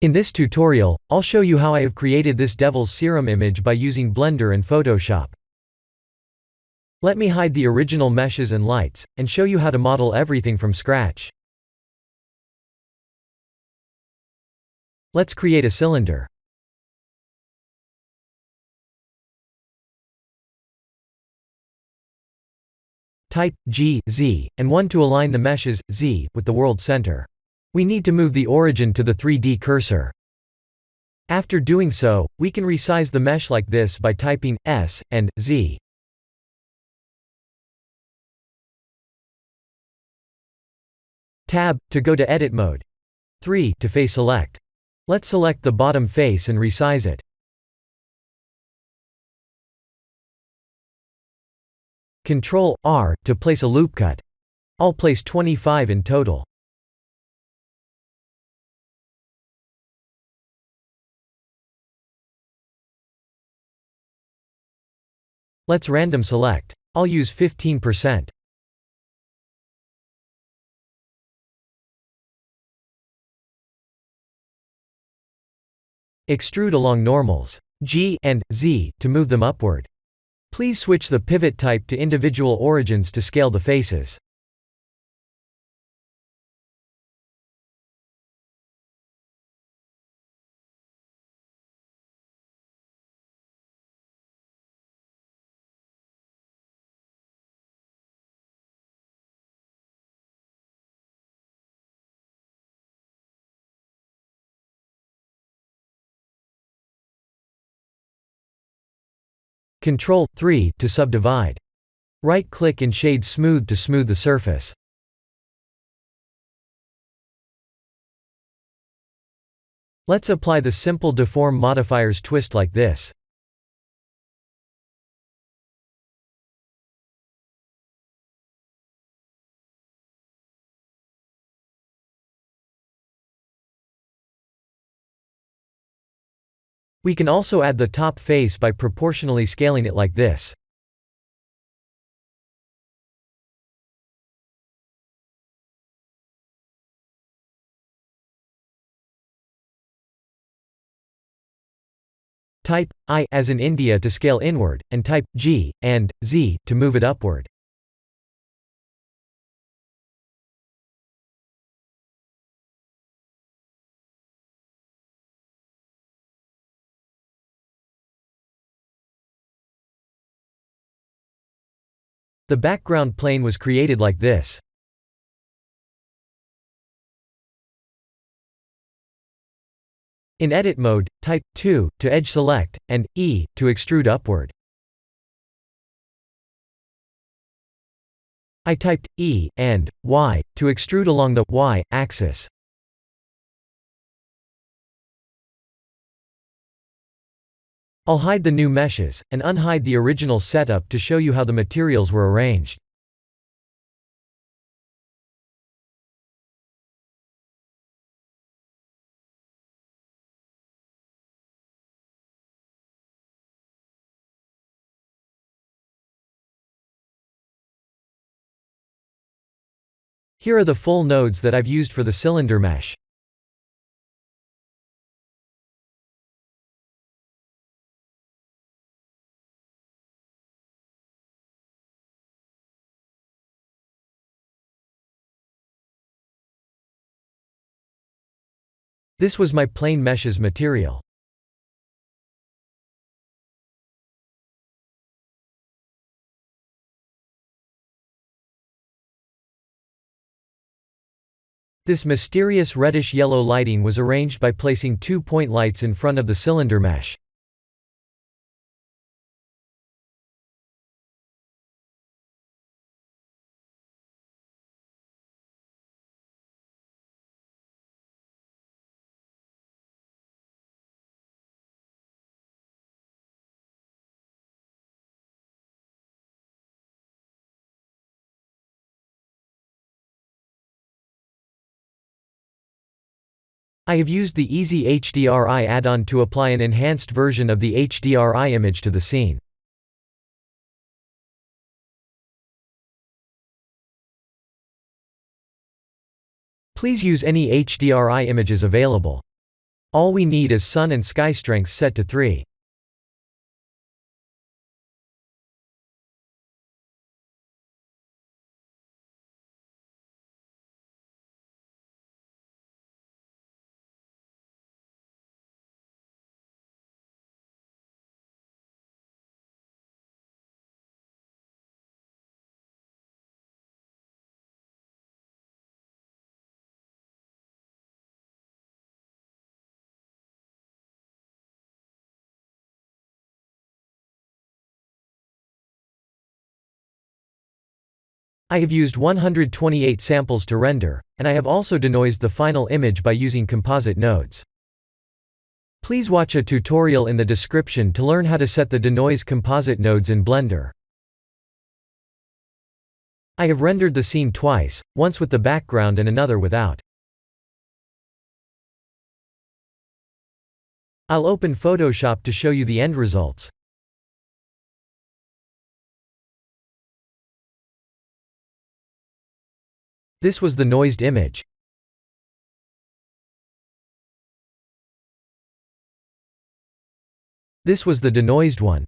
In this tutorial, I'll show you how I have created this devil's serum image by using Blender and Photoshop. Let me hide the original meshes and lights, and show you how to model everything from scratch. Let's create a cylinder. Type G, Z, and 1 to align the meshes, Z, with the world center. We need to move the origin to the 3D cursor. After doing so, we can resize the mesh like this by typing S and Z. Tab to go to edit mode. 3 to face select. Let's select the bottom face and resize it. Ctrl R to place a loop cut. I'll place 25 in total. Let's random select. I'll use 15%. Extrude along normals. G and Z to move them upward. Please switch the pivot type to individual origins to scale the faces. Ctrl 3 to subdivide. Right-click and shade smooth to smooth the surface. Let's apply the simple deform modifiers twist like this. We can also add the top face by proportionally scaling it like this. Type I as in India to scale inward, and type G and Z to move it upward. The background plane was created like this. In edit mode, type 2 to edge select, and E to extrude upward. I typed E and Y to extrude along the Y axis. I'll hide the new meshes, and unhide the original setup to show you how the materials were arranged. Here are the full nodes that I've used for the cylinder mesh. This was my plain meshes material. This mysterious reddish-yellow lighting was arranged by placing 2 point lights in front of the cylinder mesh. I have used the Easy HDRI add-on to apply an enhanced version of the HDRI image to the scene. Please use any HDRI images available. All we need is sun and sky strengths set to 3. I have used 128 samples to render, and I have also denoised the final image by using composite nodes. Please watch a tutorial in the description to learn how to set the denoise composite nodes in Blender. I have rendered the scene twice, once with the background and another without. I'll open Photoshop to show you the end results. This was the noised image. This was the denoised one.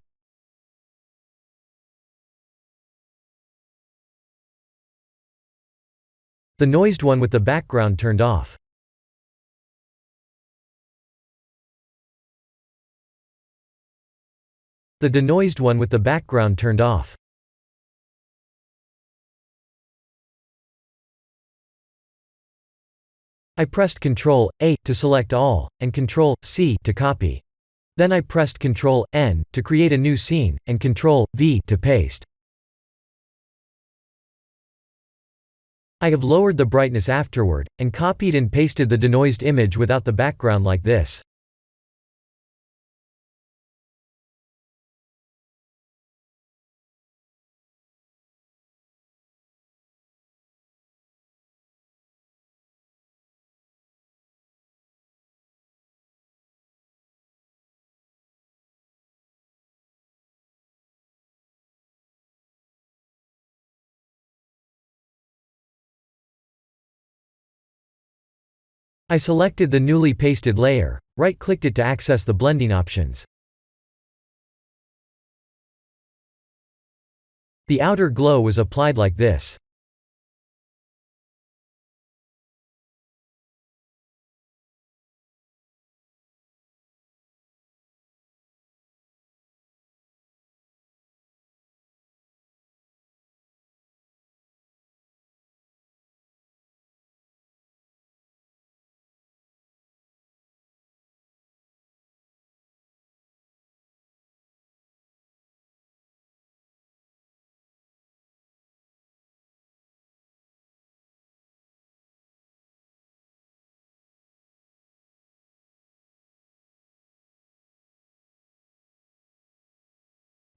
The noised one with the background turned off. The denoised one with the background turned off. I pressed Ctrl+A to select all, and Ctrl+C to copy. Then I pressed Ctrl+N to create a new scene, and Ctrl+V to paste. I have lowered the brightness afterward, and copied and pasted the denoised image without the background like this. I selected the newly pasted layer, right-clicked it to access the blending options. The outer glow was applied like this.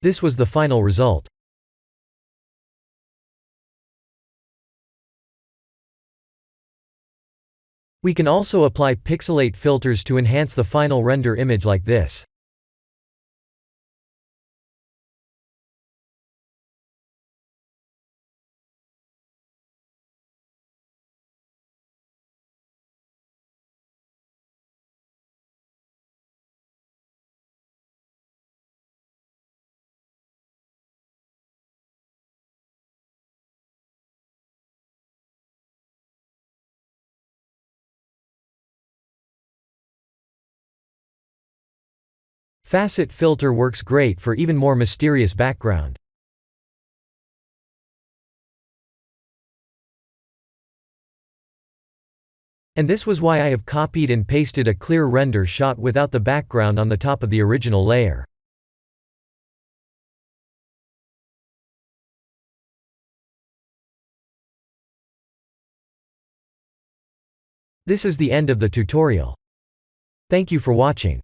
This was the final result. We can also apply pixelate filters to enhance the final render image like this. Facet filter works great for even more mysterious background. And this was why I have copied and pasted a clear render shot without the background on the top of the original layer. This is the end of the tutorial. Thank you for watching.